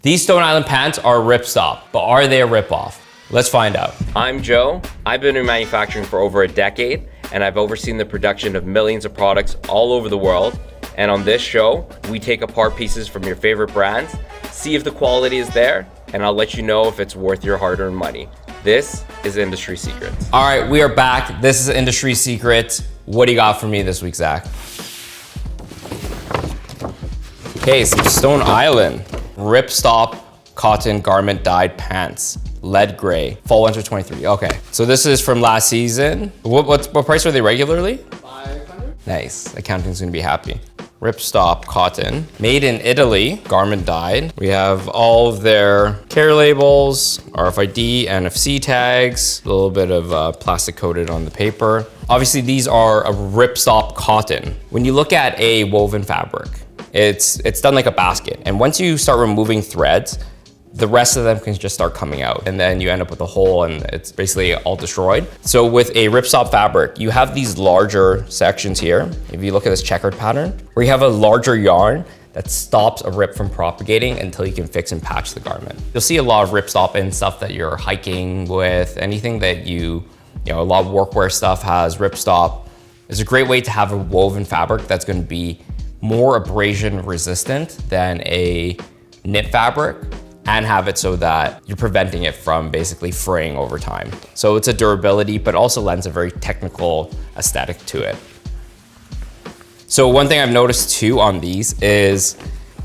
These Stone Island pants are Ripstop, but are they a ripoff? Let's find out. I'm Joe. I've been in manufacturing for over a decade, and I've overseen the production of millions of products all over the world. And on this show, we take apart pieces from your favorite brands, see if the quality is there, and I'll let you know if it's worth your hard-earned money. This is Industry Secrets. All right, we are back. This is Industry Secrets. What do you got for me this week, Zach? Okay, some Stone Island Ripstop cotton garment dyed pants, lead gray, fall winter 23. Okay, so this is from last season. What price are they regularly? 500. Nice, accounting's gonna be happy. Ripstop cotton, made in Italy, garment dyed. We have all of their care labels, RFID, NFC tags, a little bit of plastic coated on the paper. Obviously, these are a Ripstop cotton. When you look at a woven fabric, it's done like a basket. And once you start removing threads, the rest of them can just start coming out. And then you end up with a hole and it's basically all destroyed. So with a Ripstop fabric, you have these larger sections here. If you look at this checkered pattern, where you have a larger yarn that stops a rip from propagating until you can fix and patch the garment. You'll see a lot of Ripstop in stuff that you're hiking with, anything that you know, a lot of workwear stuff has Ripstop. It's a great way to have a woven fabric that's gonna be more abrasion resistant than a knit fabric, and have it so that you're preventing it from basically fraying over time. So it's a durability, but also lends a very technical aesthetic to it. So one thing I've noticed too on these is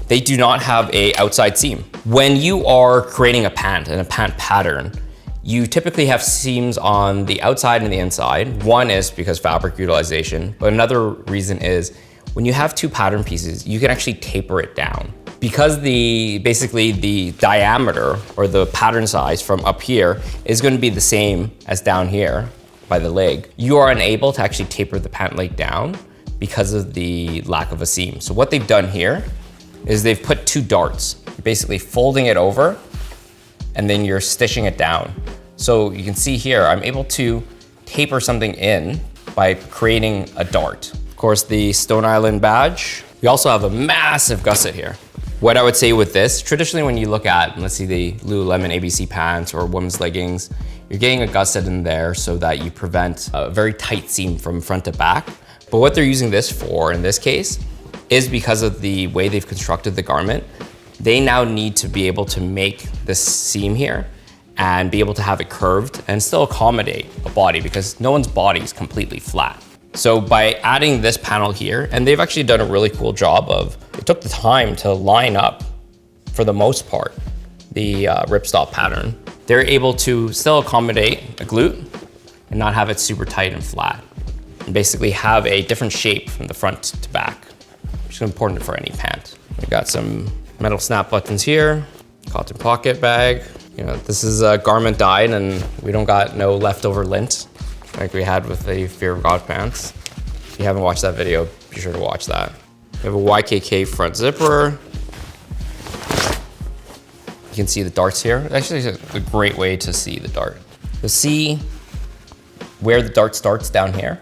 they do not have a outside seam. When you are creating a pant and a pant pattern, you typically have seams on the outside and the inside. One is because fabric utilization, but another reason is when you have two pattern pieces, you can actually taper it down. Because basically the diameter or the pattern size from up here is going to be the same as down here by the leg, you are unable to actually taper the pant leg down because of the lack of a seam. So what they've done here is they've put two darts, basically folding it over, and then you're stitching it down. So you can see here, I'm able to taper something in by creating a dart. Of course, the Stone Island badge. We also have a massive gusset here. What I would say with this, traditionally when you look at, let's see, the Lululemon ABC pants or women's leggings, you're getting a gusset in there so that you prevent a very tight seam from front to back. But what they're using this for in this case is because of the way they've constructed the garment, they now need to be able to make this seam here and be able to have it curved and still accommodate a body, because no one's body is completely flat. So by adding this panel here, and they've actually done a really cool job of, it took the time to line up, for the most part, the Ripstop pattern. They're able to still accommodate a glute and not have it super tight and flat, and basically have a different shape from the front to back, which is important for any pant. We've got some metal snap buttons here, cotton pocket bag. You know, this is a garment dyed and we don't got no leftover lint like we had with the Fear of God pants. If you haven't watched that video, be sure to watch that. We have a YKK front zipper. You can see the darts here. Actually, it's a great way to see the dart. You'll see where the dart starts down here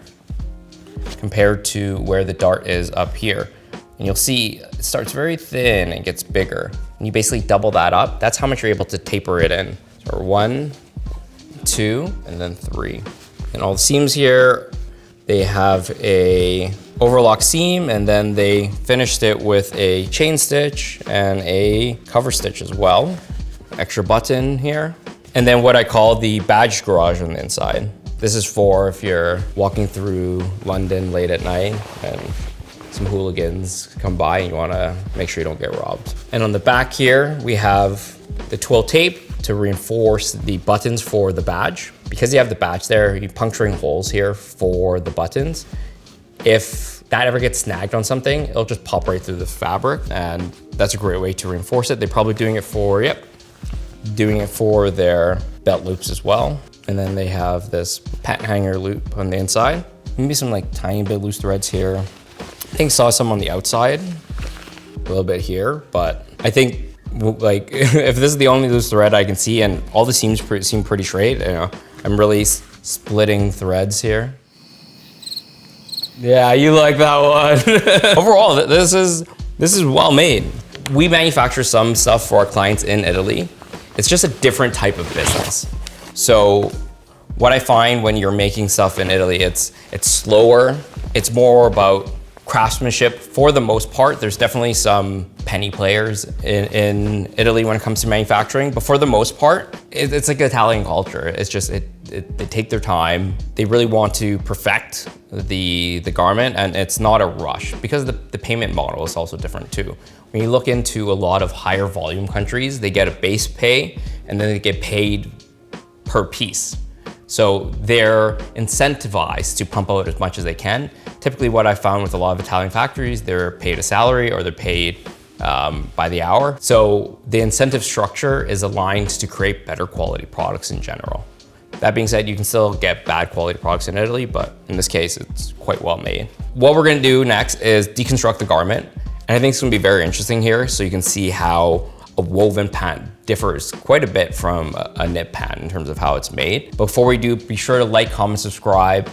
compared to where the dart is up here. And you'll see it starts very thin and gets bigger. And you basically double that up. That's how much you're able to taper it in. So 1, 2, and then 3. And all the seams here, they have a overlock seam, and then they finished it with a chain stitch and a cover stitch as well. Extra button here. And then what I call the badge garage on the inside. This is for if you're walking through London late at night and some hooligans come by and you wanna make sure you don't get robbed. And on the back here, we have the twill tape to reinforce the buttons for the badge. Because you have the badge there, you're puncturing holes here for the buttons. If that ever gets snagged on something, it'll just pop right through the fabric, and that's a great way to reinforce it. They're probably doing it for, doing it for their belt loops as well. And then they have this pant hanger loop on the inside. Maybe some like tiny bit loose threads here. I think saw some on the outside, a little bit here, but I think like if this is the only loose thread I can see and all the seams seem pretty straight, you know, I'm really splitting threads here. Yeah, you like that one. Overall, this is well made. we manufacture some stuff for our clients in Italy. It's just a different type of business. So what I find when you're making stuff in Italy, it's slower. It's more about craftsmanship for the most part. There's definitely some penny players in Italy when it comes to manufacturing, but for the most part, it's like Italian culture. It's just, they take their time. They really want to perfect the garment, and it's not a rush because the payment model is also different too. When you look into a lot of higher volume countries, they get a base pay and then they get paid per piece. So they're incentivized to pump out as much as they can. Typically what I found with a lot of Italian factories, they're paid a salary or they're paid by the hour. So the incentive structure is aligned to create better quality products in general. That being said, you can still get bad quality products in Italy, but in this case, it's quite well made. What we're gonna do next is deconstruct the garment. And I think it's gonna be very interesting here, so you can see how a woven pant differs quite a bit from a knit pant in terms of how it's made. Before we do, be sure to like, comment, subscribe.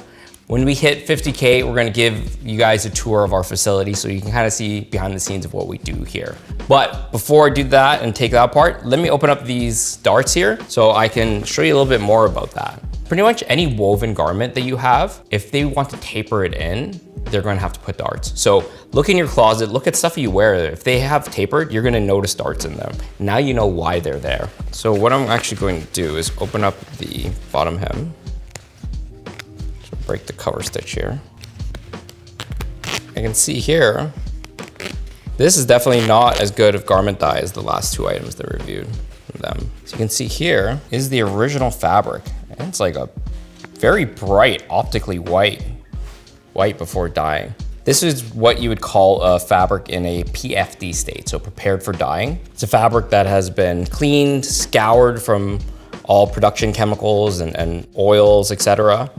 When we hit 50K, we're gonna give you guys a tour of our facility so you can kind of see behind the scenes of what we do here. But before I do that and take that apart, let me open up these darts here so I can show you a little bit more about that. Pretty much any woven garment that you have, if they want to taper it in, they're going to have to put darts. So look in your closet, look at stuff you wear. If they have tapered, you're going to notice darts in them. Now you know why they're there. So what I'm actually going to do is open up the bottom hem. So break the cover stitch here. I can see here, this is definitely not as good of garment dye as the last two items that we reviewed from them. So you can see here is the original fabric. And it's like a very bright, optically white before dyeing. This is what you would call a fabric in a PFD state, so prepared for dyeing. It's a fabric that has been cleaned, scoured from all production chemicals and oils, etc.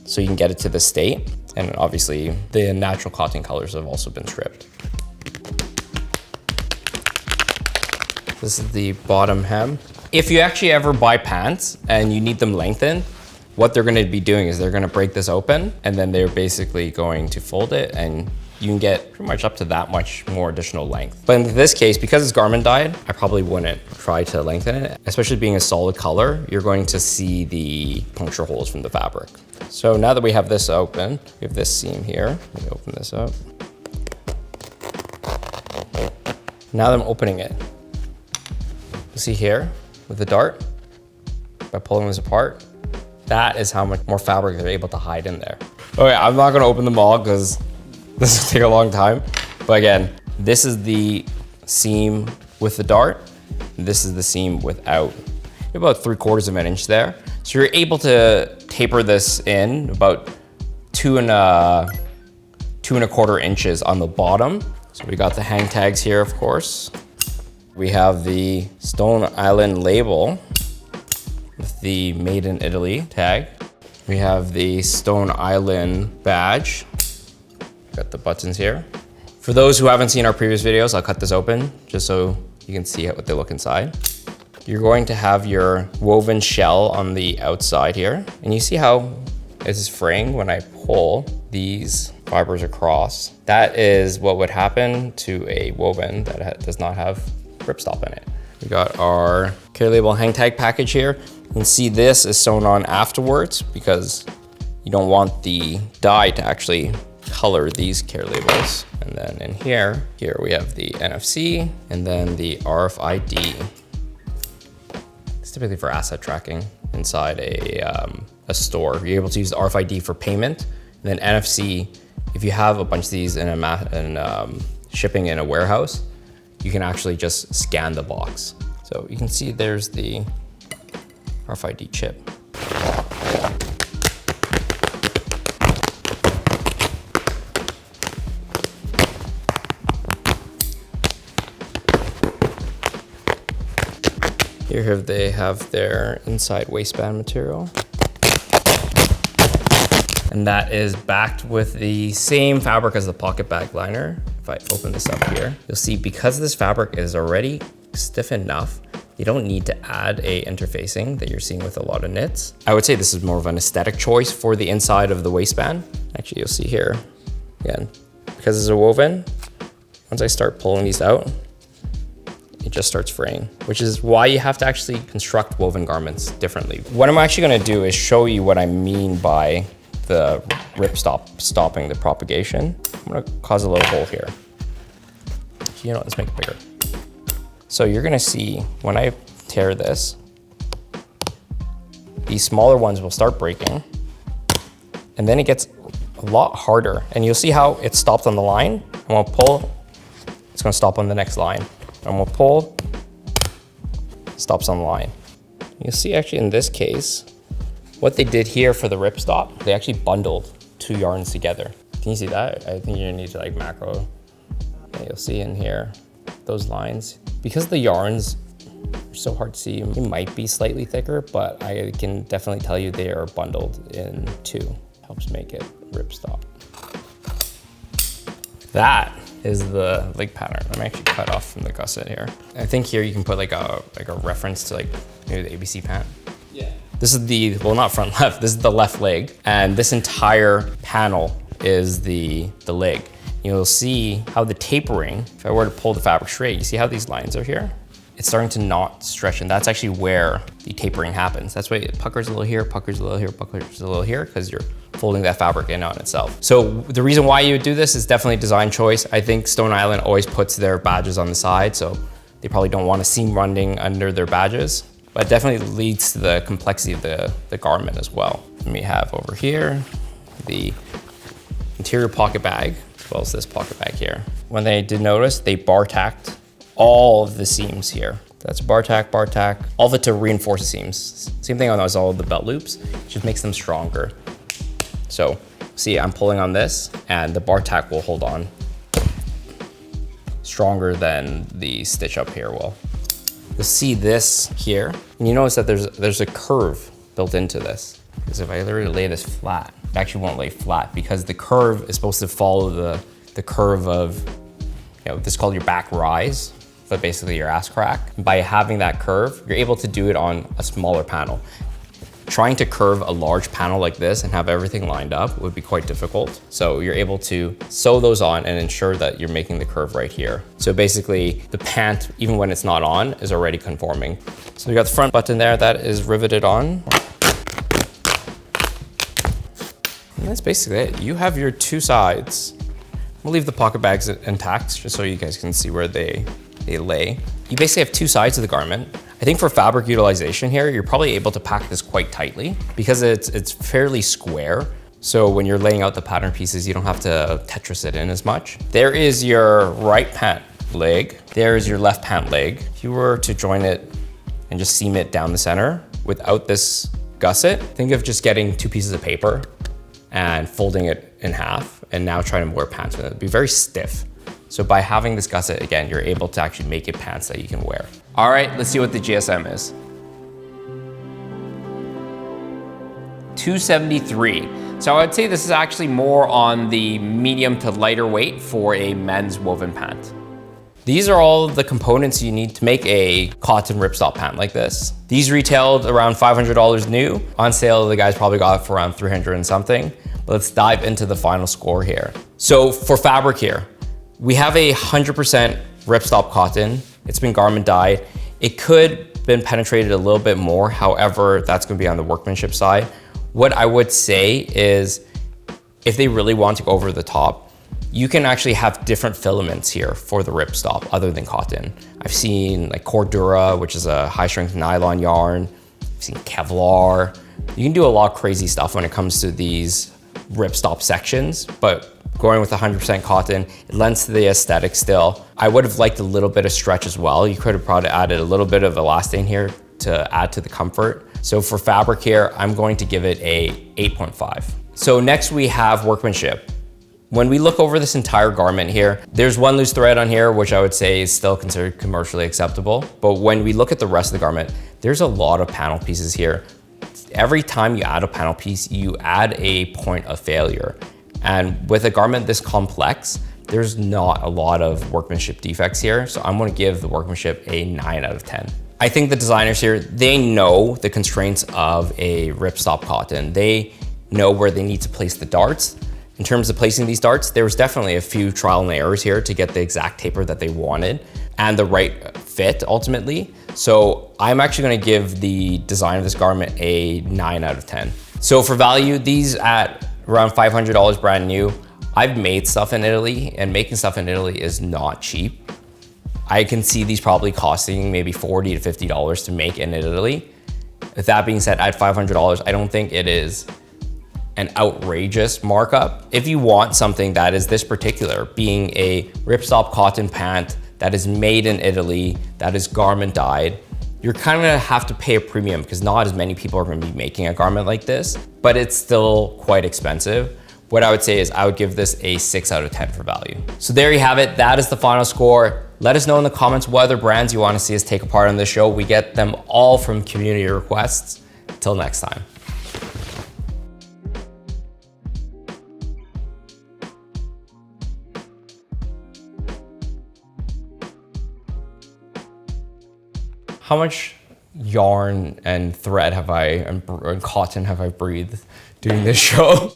So you can get it to this state. And obviously the natural cotton colors have also been stripped. This is the bottom hem. If you actually ever buy pants and you need them lengthened, what they're gonna be doing is they're gonna break this open and then they're basically going to fold it and you can get pretty much up to that much more additional length. But in this case, because it's garment dyed, I probably wouldn't try to lengthen it. Especially being a solid color, you're going to see the puncture holes from the fabric. So now that we have this open, we have this seam here. Let me open this up. Now that I'm opening it, you see here with the dart, by pulling this apart, that is how much more fabric they're able to hide in there. Okay, I'm not gonna open them all because this will take a long time. But again, this is the seam with the dart. This is the seam without. About 3/4 of an inch there. So you're able to taper this in about 2¼ inches on the bottom. So we got the hang tags here, of course. We have the Stone Island label with the Made in Italy tag. We have the Stone Island badge. Got the buttons here. For those who haven't seen our previous videos, I'll cut this open just so you can see what they look inside. You're going to have your woven shell on the outside here. And you see how this is fraying when I pull these fibers across. That is what would happen to a woven that does not have ripstop in it. We got our care label hang tag package here. You can see this is sewn on afterwards because you don't want the dye to actually color these care labels. And then in here we have the NFC and then the RFID. It's typically for asset tracking inside a store. You're able to use the RFID for payment. And then NFC, if you have a bunch of these in shipping in a warehouse, you can actually just scan the box. So you can see there's the RFID chip. Here they have their inside waistband material. And that is backed with the same fabric as the pocket bag liner. If I open this up here, you'll see because this fabric is already stiff enough, you don't need to add a interfacing that you're seeing with a lot of knits. I would say this is more of an aesthetic choice for the inside of the waistband. Actually, you'll see here, again, because it's a woven, once I start pulling these out, it just starts fraying, which is why you have to actually construct woven garments differently. What I'm actually gonna do is show you what I mean by the ripstop stopping the propagation. I'm gonna cause a little hole here. You know, let's make it bigger. So you're gonna see when I tear this, these smaller ones will start breaking, and then it gets a lot harder. And you'll see how it stopped on the line. I'm gonna pull, it's gonna stop on the next line. I'm gonna pull, stops on the line. You'll see actually in this case, what they did here for the ripstop, they actually bundled 2 yarns together. Can you see that? I think you need to like macro. And you'll see in here, those lines. Because the yarns are so hard to see, it might be slightly thicker, but I can definitely tell you they are bundled in 2. Helps make it ripstop. That is the leg pattern. I'm actually cut off from the gusset here. I think here you can put like a reference to like maybe the ABC pant. Yeah. This is the, well, not front left, this is the left leg. And this entire panel is the leg. You'll see how the tapering, if I were to pull the fabric straight, you see how these lines are here? It's starting to not stretch, and that's actually where the tapering happens. That's why it puckers a little here, puckers a little here, puckers a little here, because you're folding that fabric in on itself. So the reason why you would do this is definitely design choice. I think Stone Island always puts their badges on the side, so they probably don't want a seam running under their badges, but it definitely leads to the complexity of the garment as well. And we have over here, the interior pocket bag, as well as this pocket bag here. When they did notice, they bar tacked all of the seams here. That's bar tack, all of it to reinforce the seams. Same thing on all of the belt loops, it just makes them stronger. So see, I'm pulling on this and the bar tack will hold on stronger than the stitch up here will. You'll see this here, and you notice that there's a curve built into this. Because if I literally lay this flat, it actually won't lay flat because the curve is supposed to follow the curve of, you know, this is called your back rise, but basically your ass crack. By having that curve, you're able to do it on a smaller panel. Trying to curve a large panel like this and have everything lined up would be quite difficult. So you're able to sew those on and ensure that you're making the curve right here. So basically the pant, even when it's not on, is already conforming. So we got the front button there that is riveted on. And that's basically it. You have your 2 sides. We'll leave the pocket bags intact just so you guys can see where they lay. You basically have 2 sides of the garment. I think for fabric utilization here, you're probably able to pack this quite tightly because it's fairly square. So when you're laying out the pattern pieces, you don't have to Tetris it in as much. There is your right pant leg. There is your left pant leg. If you were to join it and just seam it down the center without this gusset, think of just getting 2 pieces of paper and folding it in half and now trying to wear pants with it. It'd be very stiff. So by having this gusset, again, you're able to actually make it pants that you can wear. All right, let's see what the GSM is. 273. So I would say this is actually more on the medium to lighter weight for a men's woven pant. These are all the components you need to make a cotton ripstop pant like this. These retailed around $500 new. On sale, the guys probably got it for around 300 and something. But let's dive into the final score here. So for fabric here, we have a 100% ripstop cotton. It's been garment dyed. It could been penetrated a little bit more. However, that's gonna be on the workmanship side. What I would say is if they really want to go over the top, you can actually have different filaments here for the ripstop other than cotton. I've seen like Cordura, which is a high strength nylon yarn. I've seen Kevlar. You can do a lot of crazy stuff when it comes to these ripstop sections, but going with 100% cotton, it lends to the aesthetic still. I would have liked a little bit of stretch as well. You could have probably added a little bit of elastane here to add to the comfort. So for fabric here, I'm going to give it a 8.5. So next we have workmanship. When we look over this entire garment here, there's one loose thread on here, which I would say is still considered commercially acceptable. But when we look at the rest of the garment, there's a lot of panel pieces here. Every time you add a panel piece, you add a point of failure. And with a garment this complex, there's not a lot of workmanship defects here. So I'm gonna give the workmanship a 9 out of 10. I think the designers here, they know the constraints of a ripstop cotton. They know where they need to place the darts. In terms of placing these darts, there was definitely a few trial and errors here to get the exact taper that they wanted and the right fit ultimately. So I'm actually gonna give the design of this garment a 9 out of 10. So for value, these at around $500 brand new. I've made stuff in Italy, and making stuff in Italy is not cheap. I can see these probably costing maybe $40 to $50 to make in Italy. With that being said, at $500, I don't think it is an outrageous markup. If you want something that is this particular, being a ripstop cotton pant that is made in Italy, that is garment dyed, you're kind of gonna have to pay a premium because not as many people are gonna be making a garment like this, but it's still quite expensive. What I would say is I would give this a 6 out of 10 for value. So there you have it. That is the final score. Let us know in the comments what other brands you want to see us take apart on this show. We get them all from community requests. Till next time. How much yarn and thread have I, and cotton have I breathed doing this show?